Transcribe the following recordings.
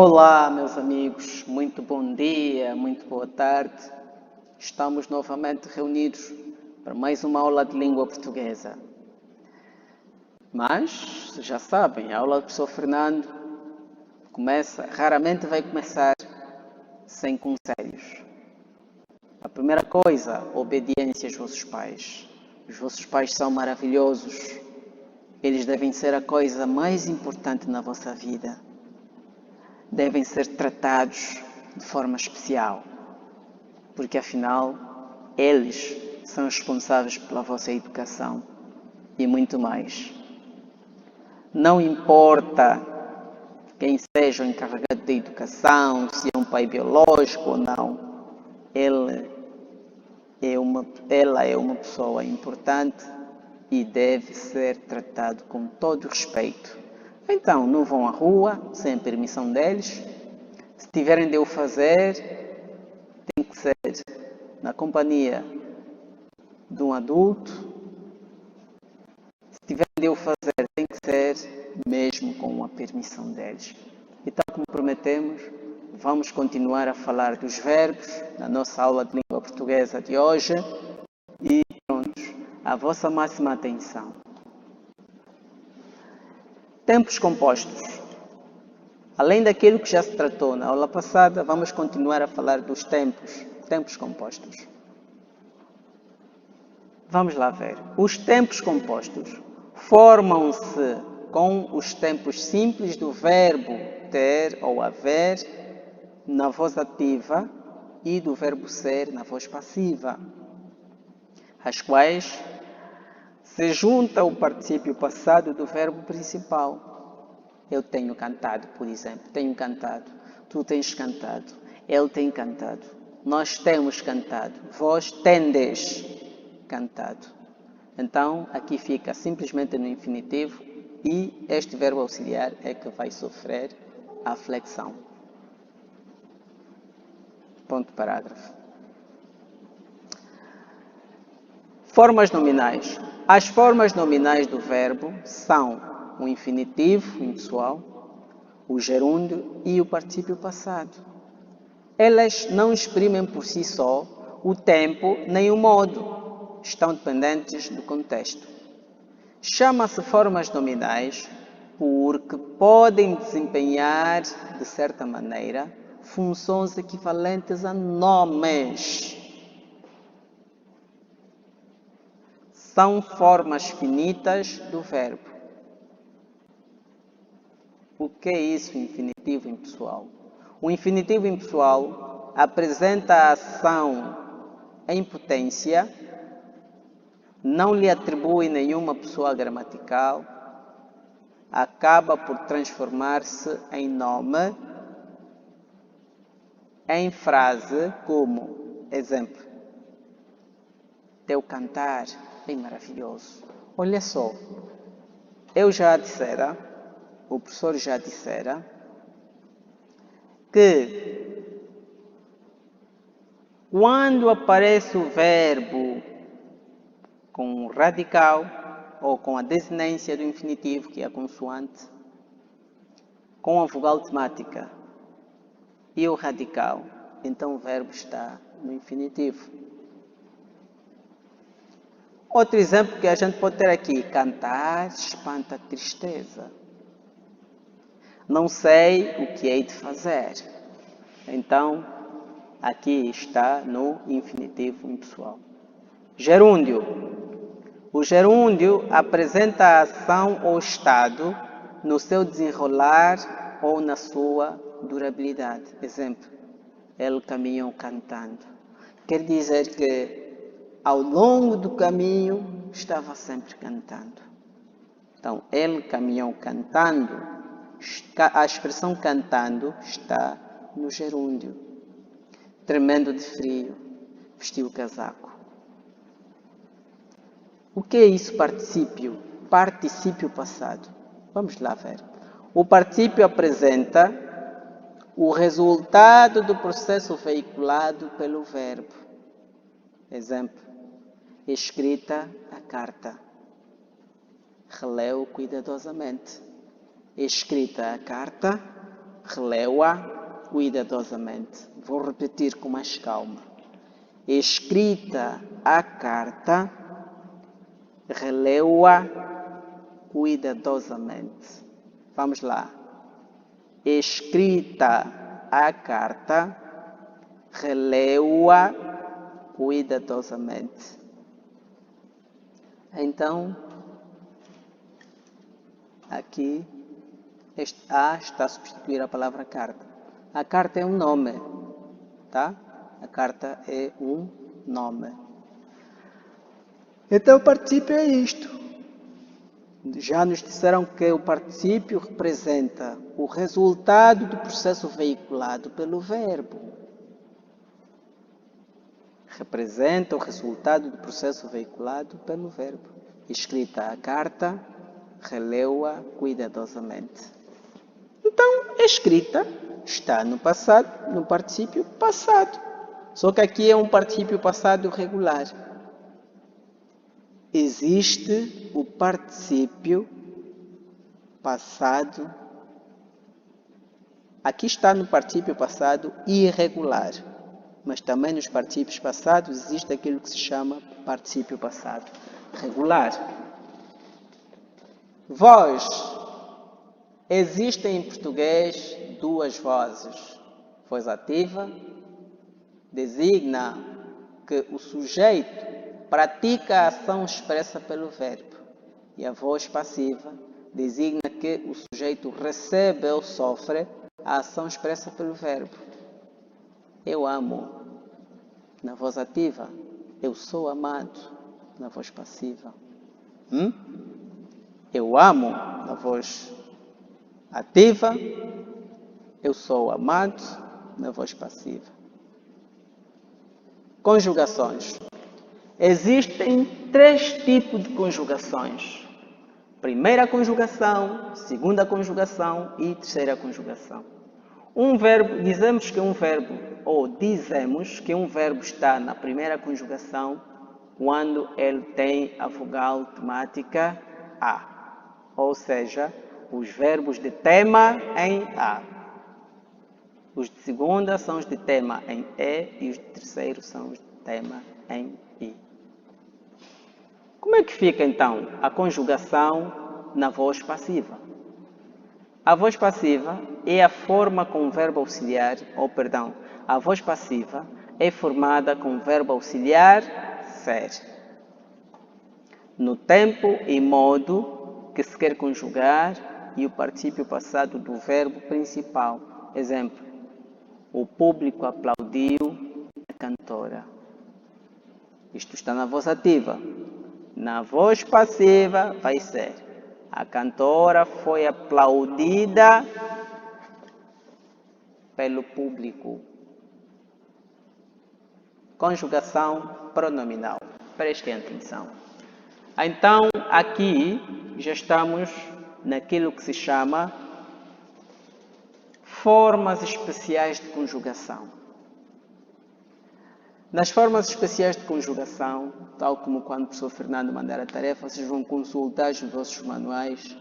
Olá, meus amigos, muito bom dia, muito boa tarde. Estamos novamente reunidos para mais uma aula de língua portuguesa. Mas, já sabem, a aula do professor Fernando raramente vai começar sem conselhos. A primeira coisa, obediência aos vossos pais. Os vossos pais são maravilhosos. Eles devem ser a coisa mais importante na vossa vida. Devem ser tratados de forma especial, porque afinal, eles são responsáveis pela vossa educação e muito mais. Não importa quem seja o encarregado da educação, se é um pai biológico ou não, ela é uma pessoa importante e deve ser tratado com todo respeito. Então, não vão à rua sem a permissão deles. Se tiverem de o fazer, tem que ser na companhia de um adulto. Se tiverem de o fazer, tem que ser mesmo com a permissão deles. E tal como prometemos, vamos continuar a falar dos verbos na nossa aula de língua portuguesa de hoje. E prontos, a vossa máxima atenção. Tempos compostos. Além daquilo que já se tratou na aula passada, vamos continuar a falar dos tempos compostos. Vamos lá ver. Os tempos compostos formam-se com os tempos simples do verbo ter ou haver na voz ativa e do verbo ser na voz passiva, às quais se junta o particípio passado do verbo principal. Eu tenho cantado, por exemplo. Tenho cantado. Tu tens cantado. Ele tem cantado. Nós temos cantado. Vós tendes cantado. Então, aqui fica simplesmente no infinitivo e este verbo auxiliar é que vai sofrer a flexão. Ponto parágrafo. Formas nominais. As formas nominais do verbo são o infinitivo impessoal, o gerúndio e o particípio passado. Elas não exprimem por si só o tempo nem o modo. Estão dependentes do contexto. Chama-se formas nominais porque podem desempenhar, de certa maneira, funções equivalentes a nomes. São formas finitas do verbo. O que é isso, infinitivo impessoal? O infinitivo impessoal apresenta a ação em potência, não lhe atribui nenhuma pessoa gramatical, acaba por transformar-se em nome, em frase como, exemplo, teu cantar é maravilhoso. Olha só, eu já dissera, o professor já dissera, que quando aparece o verbo com o radical ou com a desinência do infinitivo, que é a consoante, com a vogal temática e o radical, então o verbo está no infinitivo. Outro exemplo que a gente pode ter aqui, cantar espanta a tristeza. Não sei o que hei de fazer. Então, aqui está no infinitivo impessoal. Gerúndio. O gerúndio apresenta a ação ou estado no seu desenrolar ou na sua durabilidade. Exemplo, ele caminhou cantando. Quer dizer que ao longo do caminho estava sempre cantando. Então, ele caminhou cantando. A expressão cantando está no gerúndio. Tremendo de frio, vestiu o casaco. O que é isso, particípio? Particípio passado. Vamos lá ver. O particípio apresenta o resultado do processo veiculado pelo verbo. Exemplo, escrita a carta. Releu cuidadosamente. Escrita a carta, releu-a cuidadosamente. Vou repetir com mais calma. Escrita a carta, releu-a cuidadosamente. Vamos lá. Escrita a carta, releu-a cuidadosamente. Então, aqui, este A está a substituir a palavra carta. A carta é um nome, tá? A carta é um nome. Então, o particípio é isto. Já nos disseram que o particípio representa o resultado do processo veiculado pelo verbo. Representa o resultado do processo veiculado pelo verbo. Escrita a carta, releu-a cuidadosamente. Então, escrita está no passado, no particípio passado. Só que aqui é um particípio passado regular. Existe o particípio passado. Aqui está no particípio passado irregular. Mas também nos particípios passados existe aquilo que se chama particípio passado regular. Voz. Existem em português duas vozes. Voz ativa designa que o sujeito pratica a ação expressa pelo verbo. E a voz passiva designa que o sujeito recebe ou sofre a ação expressa pelo verbo. Eu amo, na voz ativa. Eu sou amado, na voz passiva. Eu amo, na voz ativa. Eu sou amado, na voz passiva. Conjugações. Existem 3 tipos de conjugações. Primeira conjugação, segunda conjugação e terceira conjugação. Dizemos que um verbo está na primeira conjugação quando ele tem a vogal temática A. Ou seja, os verbos de tema em A. Os de segunda são os de tema em E e os de terceiro são os de tema em I. Como é que fica então a conjugação na voz passiva? A voz passiva é a forma com o verbo auxiliar, a voz passiva é formada com o verbo auxiliar ser. No tempo e modo que se quer conjugar e o particípio passado do verbo principal. Exemplo, o público aplaudiu a cantora. Isto está na voz ativa. Na voz passiva vai ser: a cantora foi aplaudida pelo público. Conjugação pronominal. Prestem atenção. Então, aqui já estamos naquilo que se chama formas especiais de conjugação. Nas formas especiais de conjugação, tal como quando o professor Fernando mandar a tarefa, vocês vão consultar os vossos manuais,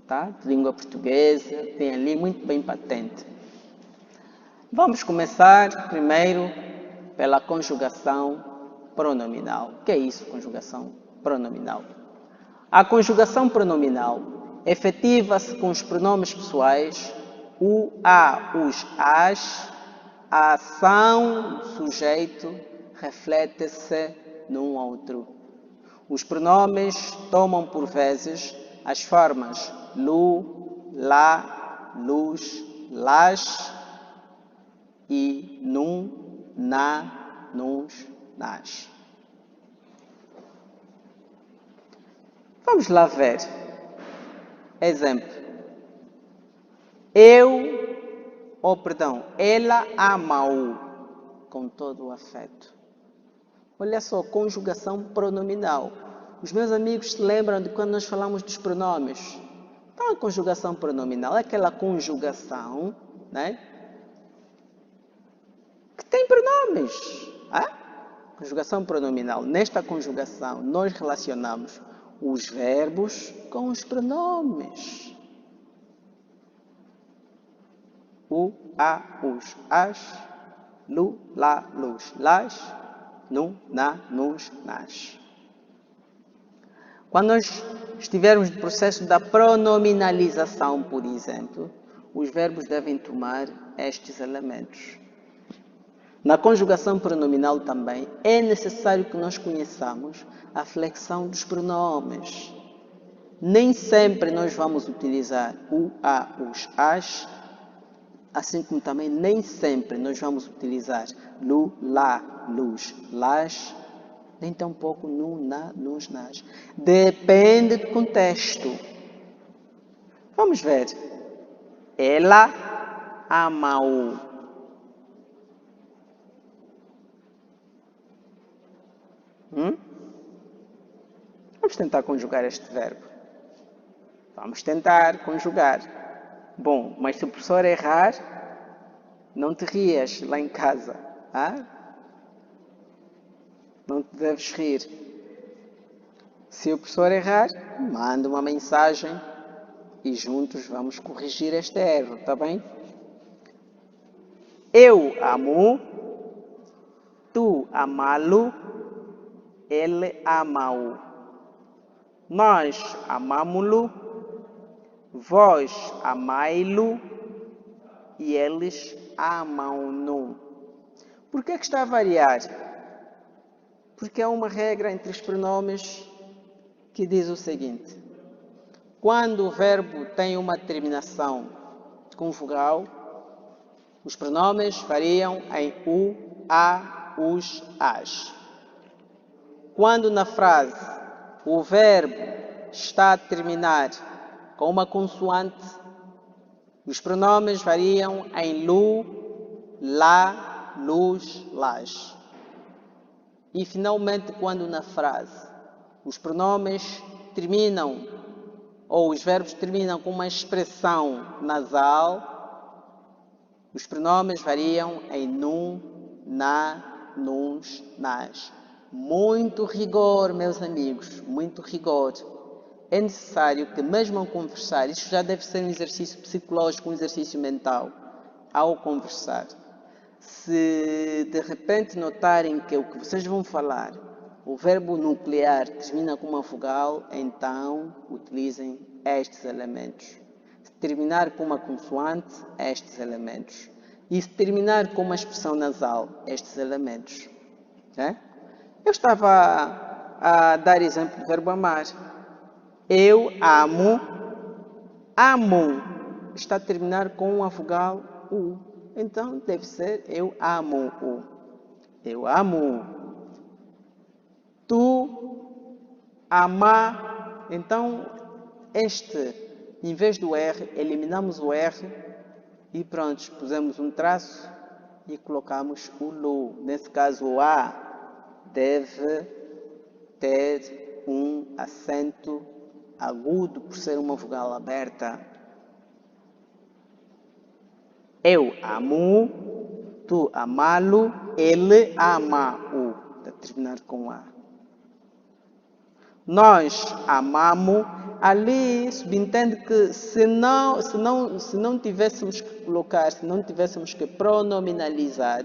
tá? De língua portuguesa, tem ali muito bem patente. Vamos começar primeiro pela conjugação pronominal. O que é isso, conjugação pronominal? A conjugação pronominal efetiva-se com os pronomes pessoais, o, a, os, as. A ação do sujeito reflete-se num outro. Os pronomes tomam por vezes as formas lu, lá, luz, las e num, na, nos, nas. Vamos lá ver. Exemplo. Ela ama-o com todo o afeto. Olha só, conjugação pronominal. Os meus amigos se lembram de quando nós falamos dos pronomes. Então, a conjugação pronominal é aquela conjugação, né, que tem pronomes. Conjugação pronominal. Nesta conjugação, nós relacionamos os verbos com os pronomes. U, A, us, as, lu, lá, luz, las, nu, na, nos, nas. Quando nós estivermos no processo da pronominalização, por exemplo, os verbos devem tomar estes elementos. Na conjugação pronominal também é necessário que nós conheçamos a flexão dos pronomes. Nem sempre nós vamos utilizar o, a, os, as, assim como também nem sempre nós vamos utilizar lu, lá, luz, las, nem tampouco nu, na, nos, nas. Depende do contexto. Vamos ver. Ela ama-o. Vamos tentar conjugar este verbo. Vamos tentar conjugar. Bom, mas se o professor errar, não te rias lá em casa. Não te deves rir. Se o professor errar, manda uma mensagem e juntos vamos corrigir este erro, tá bem? Eu amo, tu amá-lo, ele ama-o. Nós amamo-lo, vós amai-lo e eles amam-no. Por que está a variar? Porque há uma regra entre os pronomes que diz o seguinte: quando o verbo tem uma terminação com vogal, os pronomes variam em u, a, us, as. Quando na frase o verbo está a terminar com uma consoante, os pronomes variam em lu, lá, luz, las. E finalmente, quando na frase os pronomes terminam, ou os verbos terminam com uma expressão nasal, os pronomes variam em num, na, nos, nas. Muito rigor, meus amigos, muito rigor. É necessário que, mesmo ao conversar, isto já deve ser um exercício psicológico, um exercício mental, ao conversar. Se de repente notarem que o que vocês vão falar, o verbo nuclear termina com uma vogal, então utilizem estes elementos. Se terminar com uma consoante, estes elementos. E se terminar com uma expressão nasal, estes elementos. Eu estava a dar exemplo do verbo amar. Eu amo, amo está a terminar com uma vogal U. Então deve ser eu amo-o. Eu amo. Tu ama. Então em vez do R, eliminamos o R e pronto, pusemos um traço e colocamos o lu. Nesse caso, o A deve ter um acento agudo por ser uma vogal aberta. Eu amo, tu amá-lo, ele ama-o. A terminar com A. Nós amamos. Ali subentende que se não tivéssemos que colocar, se não tivéssemos que pronominalizar,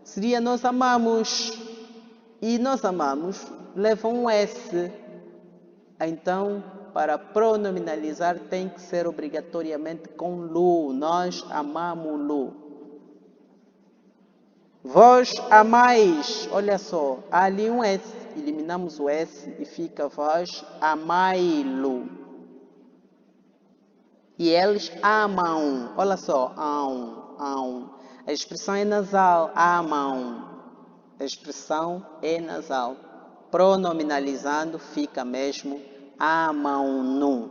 seria nós amamos. E nós amamos leva um S. Então, para pronominalizar tem que ser obrigatoriamente com lu. Nós amamos-lo. Vós amais. Olha só, há ali um S. Eliminamos o S e fica vós amai-lo. E eles amam. Olha só, am. A expressão é nasal, amam. A expressão é nasal. Pronominalizando fica mesmo amam-no.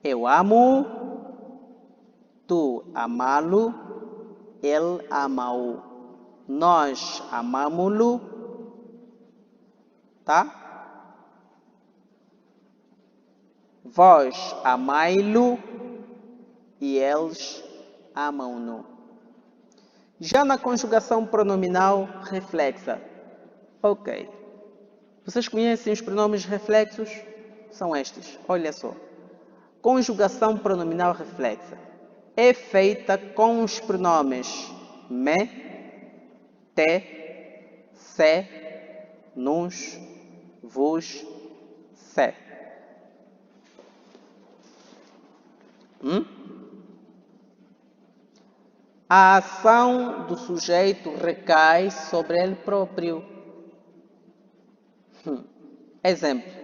Eu amo, tu amá-lo, ele ama-o. Nós amamos-lo, tá? Vós amai-lo e eles amam-no. Já na conjugação pronominal reflexa. Ok. Vocês conhecem os pronomes reflexos? São estes. Olha só. Conjugação pronominal reflexa é feita com os pronomes me, te, se, nos, vos, se. A ação do sujeito recai sobre ele próprio. Exemplo.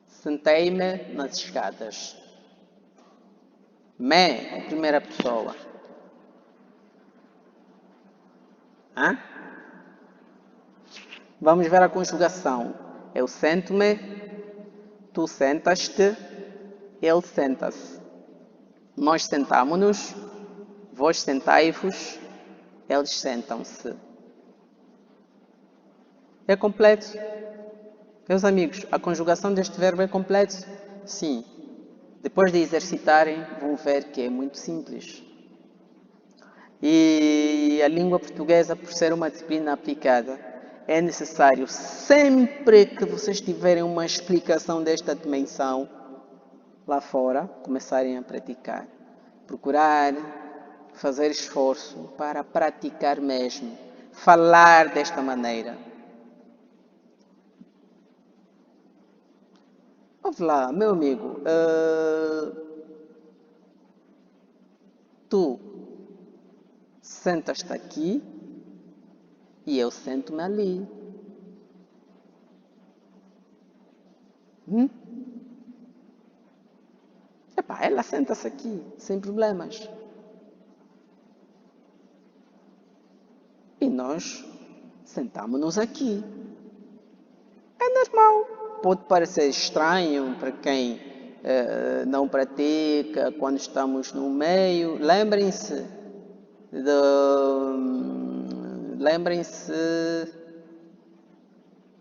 Sentei-me nas escadas. Me, em primeira pessoa. Vamos ver a conjugação. Eu sento-me, tu sentas-te, ele senta-se. Nós sentamo-nos, vós sentai-vos, eles sentam-se. É completo. Meus amigos, a conjugação deste verbo é completo? Sim. Depois de exercitarem, vão ver que é muito simples. E a língua portuguesa, por ser uma disciplina aplicada, é necessário, sempre que vocês tiverem uma explicação desta dimensão lá fora, começarem a praticar. Procurar fazer esforço para praticar mesmo. Falar desta maneira. Vamos lá, meu amigo. Tu sentas-te aqui e eu sento-me ali. Ela senta-se aqui, sem problemas. E nós sentamos-nos aqui. É normal. Pode parecer estranho para quem não pratica, quando estamos no meio. Lembrem-se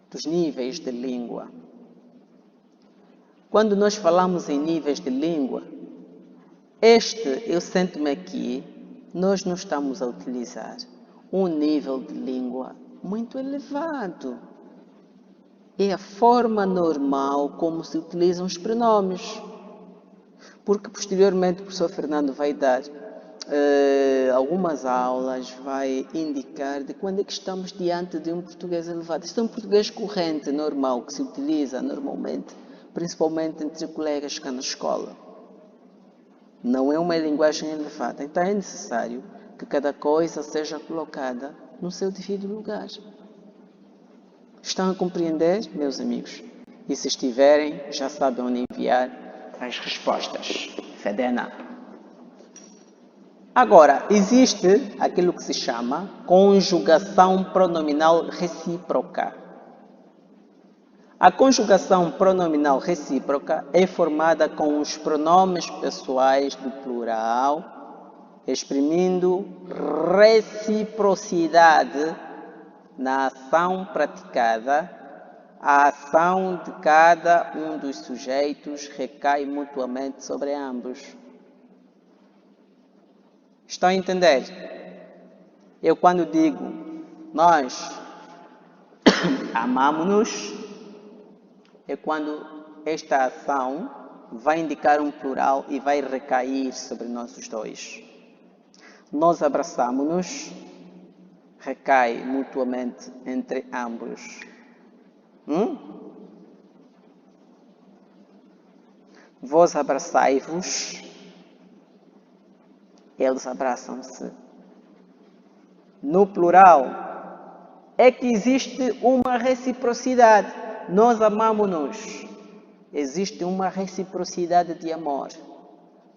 dos níveis de língua. Quando nós falamos em níveis de língua, eu sento-me aqui, nós não estamos a utilizar um nível de língua muito elevado. É a forma normal como se utilizam os pronomes. Porque posteriormente o professor Fernando vai dar algumas aulas, vai indicar de quando é que estamos diante de um português elevado. Isto é um português corrente, normal, que se utiliza normalmente, principalmente entre colegas cá na escola. Não é uma linguagem elevada. Então é necessário que cada coisa seja colocada no seu devido lugar. Estão a compreender, meus amigos? E se estiverem, já sabem onde enviar as respostas. Fedena. Agora, existe aquilo que se chama conjugação pronominal recíproca. A conjugação pronominal recíproca é formada com os pronomes pessoais do plural, exprimindo reciprocidade na ação praticada. A ação de cada um dos sujeitos recai mutuamente sobre ambos. Estão a entender? Eu quando digo nós amamos-nos, é quando esta ação vai indicar um plural e vai recair sobre nós os dois. Nós abraçamos-nos, recai mutuamente entre ambos. Vós abraçai-vos, eles abraçam-se. No plural, é que existe uma reciprocidade. Nós amamos-nos. Existe uma reciprocidade de amor.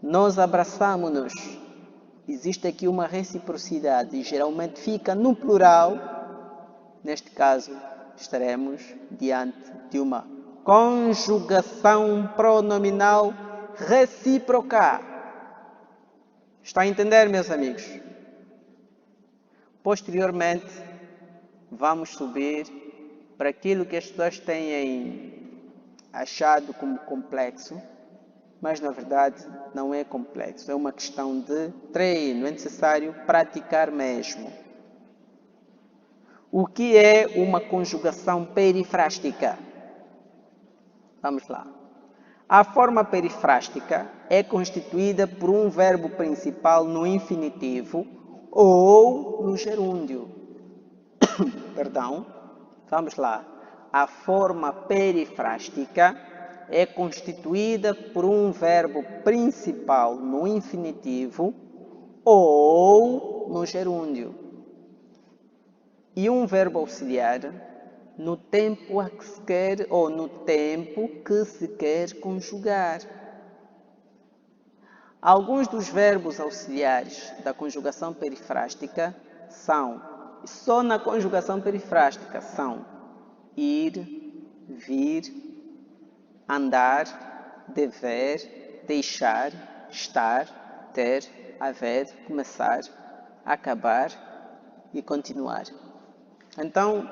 Nós abraçamos-nos. Existe aqui uma reciprocidade e geralmente fica no plural. Neste caso, estaremos diante de uma conjugação pronominal recíproca. Está a entender, meus amigos? Posteriormente, vamos subir para aquilo que as pessoas têm achado como complexo, mas na verdade não é complexo, é uma questão de treino, é necessário praticar mesmo. O que é uma conjugação perifrástica? Vamos lá. A forma perifrástica é constituída por um verbo principal no infinitivo ou no gerúndio. Perdão, vamos lá. A forma perifrástica é constituída por um verbo principal no infinitivo ou no gerúndio e um verbo auxiliar no tempo a que se quer ou no tempo que se quer conjugar. Alguns dos verbos auxiliares da conjugação perifrástica são, só na conjugação perifrástica, são ir, vir, andar, dever, deixar, estar, ter, haver, começar, acabar e continuar. Então,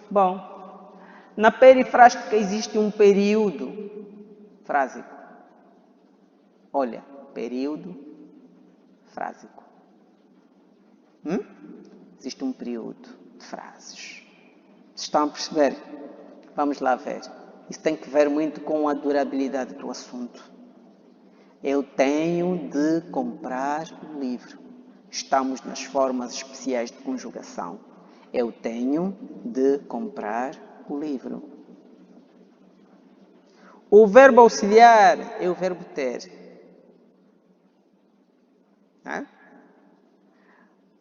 bom, na perifrástica existe um período frásico. Olha, período frásico. Existe um período de frases. Estão a perceber? Vamos lá ver. Isso tem que ver muito com a durabilidade do assunto. Eu tenho de comprar o livro. Estamos nas formas especiais de conjugação. Eu tenho de comprar o livro. O verbo auxiliar é o verbo ter.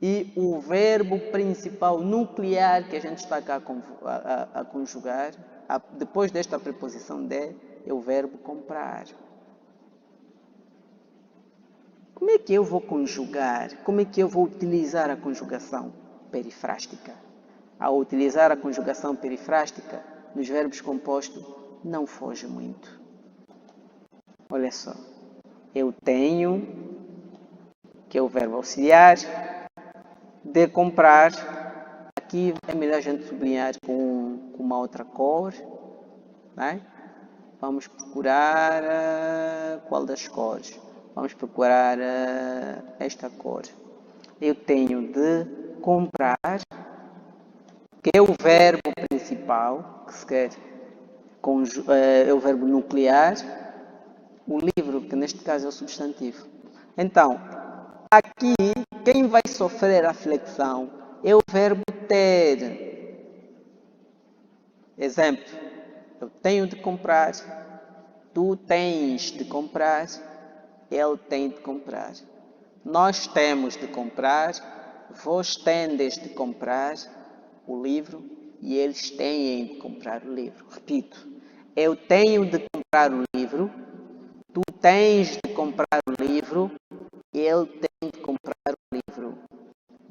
E o verbo principal nuclear que a gente está cá a conjugar, depois desta preposição de, é o verbo comprar. Como é que eu vou conjugar? Como é que eu vou utilizar a conjugação perifrástica? Ao utilizar a conjugação perifrástica, nos verbos compostos, não foge muito. Olha só. Eu tenho, que é o verbo auxiliar, de comprar. Aqui é melhor a gente sublinhar com uma outra cor. Né? Vamos procurar qual das cores? Vamos procurar esta cor. Eu tenho de comprar, que é o verbo principal, que se quer, é o verbo nuclear, o livro, que neste caso é o substantivo. Então, aqui, quem vai sofrer a flexão é o verbo ter. Exemplo, eu tenho de comprar, tu tens de comprar, ele tem de comprar. Nós temos de comprar, vós tendes de comprar o livro e eles têm de comprar o livro. Repito, eu tenho de comprar o livro, tu tens de comprar o livro, ele tem de comprar o livro.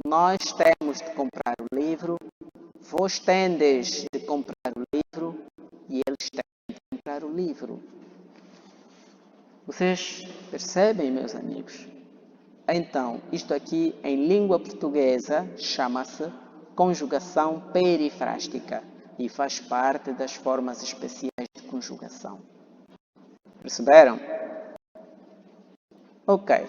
Nós temos de comprar o livro, vós tendes de comprar o livro e eles têm de comprar o livro. Vocês percebem, meus amigos? Então, isto aqui em língua portuguesa chama-se conjugação perifrástica e faz parte das formas especiais de conjugação. Perceberam? Ok.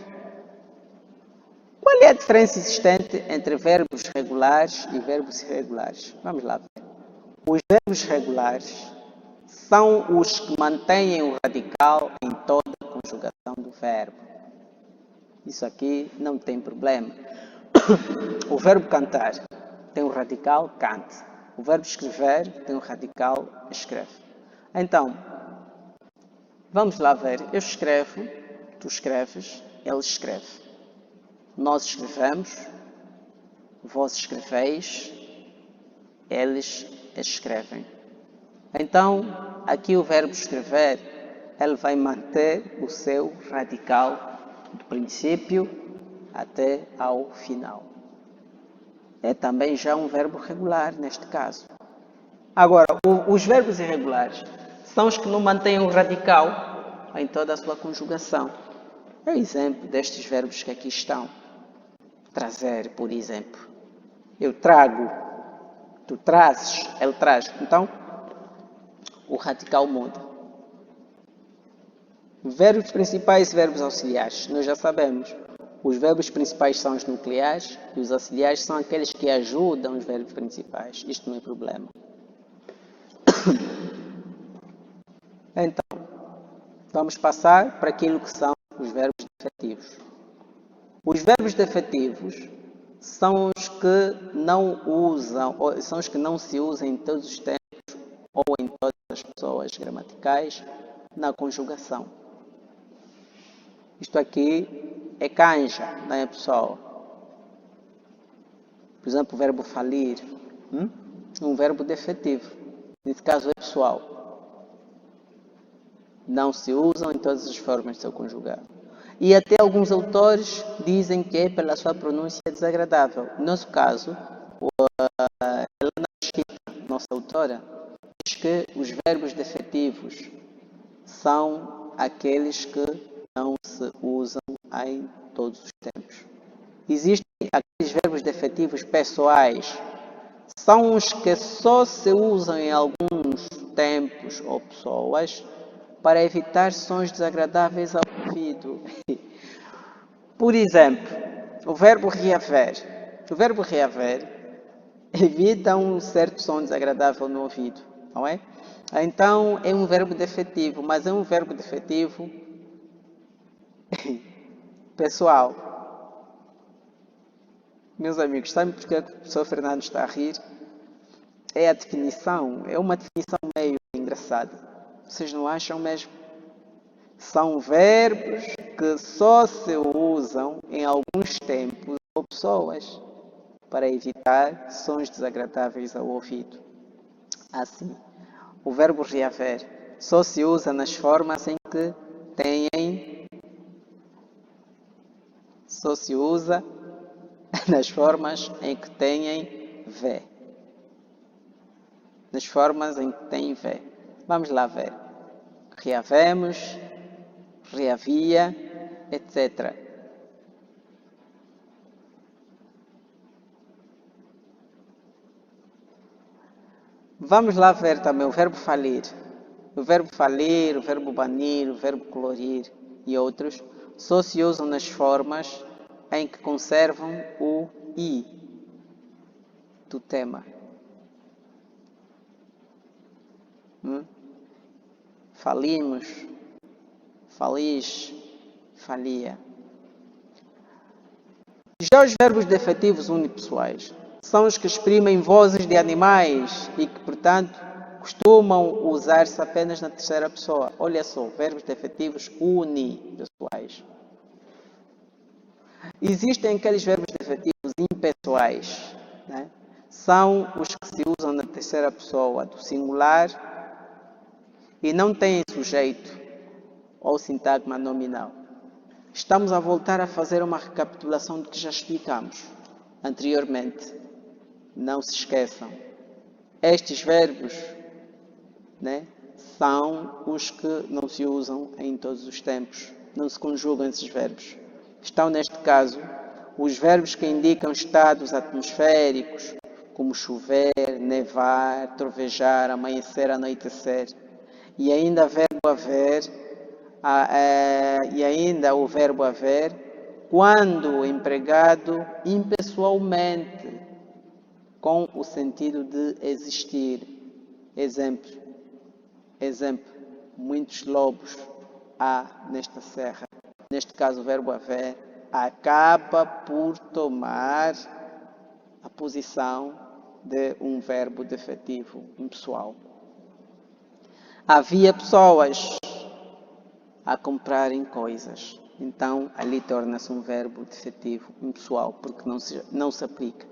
Qual é a diferença existente entre verbos regulares e verbos irregulares? Vamos lá ver. Os verbos regulares são os que mantêm o radical em toda a conjugação do verbo. Isso aqui não tem problema. O verbo cantar tem o radical cante. O verbo escrever tem o radical escreve. Então, vamos lá ver. Eu escrevo, tu escreves, ele escreve. Nós escrevemos, vós escreveis, eles escrevem. Então, aqui o verbo escrever, ele vai manter o seu radical do princípio até ao final. É também já um verbo regular neste caso. Agora, os verbos irregulares são os que não mantêm o radical em toda a sua conjugação. É o exemplo destes verbos que aqui estão. Trazer, por exemplo. Eu trago, tu trazes, ele traz. Então, o radical muda. Verbos principais e verbos auxiliares. Nós já sabemos. Os verbos principais são os nucleares e os auxiliares são aqueles que ajudam os verbos principais. Isto não é problema. Então, Vamos passar para aquilo que são os verbos defetivos. Os verbos defetivos são os que não usam, ou são os que não se usam em todos os tempos ou em todas as pessoas gramaticais na conjugação. Isto aqui é canja, não é, pessoal? Por exemplo, o verbo falir, um verbo defetivo. Nesse caso é pessoal. Não se usam em todas as formas de seu conjugado. E até alguns autores dizem que é pela sua pronúncia desagradável. No nosso caso, Helena Mesquita, nossa autora, diz que os verbos defetivos são aqueles que não se usam em todos os tempos. Existem aqueles verbos defetivos pessoais, são os que só se usam em alguns tempos ou pessoas para evitar sons desagradáveis ao ouvido. Por exemplo, o verbo reaver. O verbo reaver evita um certo som desagradável no ouvido, não é? Então, é um verbo defetivo, mas é um verbo defetivo pessoal. Meus amigos, sabem porque o professor Fernando está a rir? É a definição, é uma definição meio engraçada. Vocês não acham mesmo? São verbos que só se usam em alguns tempos ou pessoas para evitar sons desagradáveis ao ouvido. Assim, o verbo reaver só se usa nas formas em que têm. Só se usa nas formas em que têm V. Nas formas em que têm V. Vamos lá ver. Reavemos, reavia, etc. Vamos lá ver também o verbo falir. O verbo falir, o verbo banir, o verbo colorir e outros só se usam nas formas em que conservam o I do tema. Falimos, falis, falia. Já os verbos defetivos unipessoais são os que exprimem vozes de animais e que, portanto, costumam usar-se apenas na terceira pessoa. Olha só, verbos defetivos unipessoais. Existem aqueles verbos defetivos impessoais, né? São os que se usam na terceira pessoa do singular e não têm sujeito ou sintagma nominal. Estamos a voltar a fazer uma recapitulação do que já explicamos anteriormente. Não se esqueçam. Estes verbos, né, são os que não se usam em todos os tempos. Não se conjugam esses verbos. Estão, neste caso, os verbos que indicam estados atmosféricos, como chover, nevar, trovejar, amanhecer, anoitecer. E ainda o verbo haver, quando empregado impessoalmente, com o sentido de existir. Exemplo, muitos lobos há nesta serra. Neste caso, o verbo haver acaba por tomar a posição de um verbo defetivo impessoal. Havia pessoas a comprarem coisas. Então, ali torna-se um verbo defetivo impessoal, porque não se aplica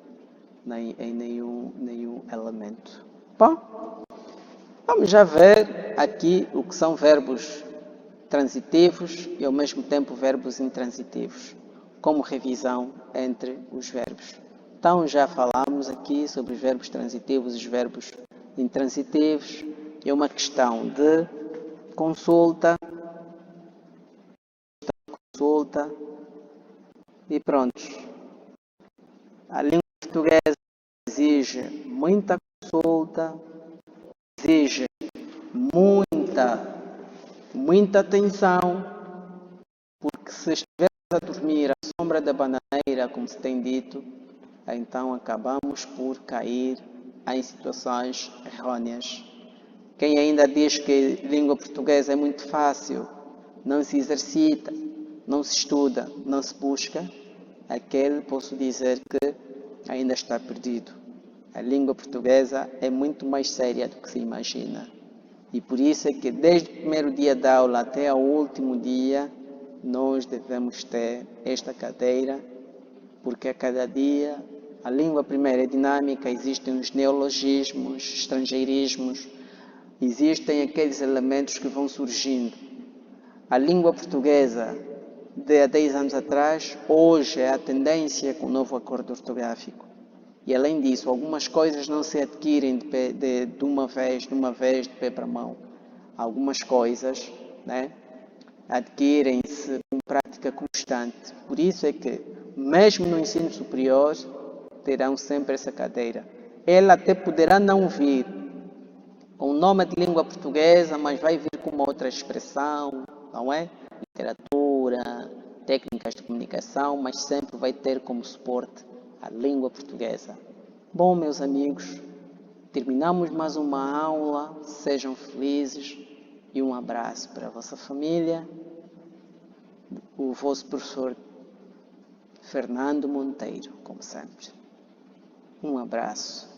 em nenhum elemento. Bom, vamos já ver aqui o que são verbos transitivos e ao mesmo tempo verbos intransitivos, como revisão entre os verbos. Então já falamos aqui sobre os verbos transitivos e os verbos intransitivos. É uma questão de consulta e pronto. A língua portuguesa exige muita consulta, exige muita atenção, porque se estivermos a dormir à sombra da bananeira, como se tem dito, então acabamos por cair em situações errôneas. Quem ainda diz que língua portuguesa é muito fácil, não se exercita, não se estuda, não se busca, aquele posso dizer que ainda está perdido. A língua portuguesa é muito mais séria do que se imagina. E por isso é que desde o primeiro dia da aula até ao último dia, nós devemos ter esta cadeira, porque a cada dia a língua primeiro é dinâmica, existem os neologismos, estrangeirismos, existem aqueles elementos que vão surgindo. A língua portuguesa de há 10 anos atrás, hoje é a tendência com o novo acordo ortográfico. E além disso, algumas coisas não se adquirem de uma vez, de pé para mão. Algumas coisas, né, adquirem-se com prática constante. Por isso é que, mesmo no ensino superior, terão sempre essa cadeira. Ela até poderá não vir com o nome de língua portuguesa, mas vai vir com uma outra expressão, não é? Literatura, técnicas de comunicação, mas sempre vai ter como suporte a língua portuguesa. Bom, meus amigos, terminamos mais uma aula. Sejam felizes e um abraço para a vossa família. O vosso professor Fernando Monteiro, como sempre. Um abraço.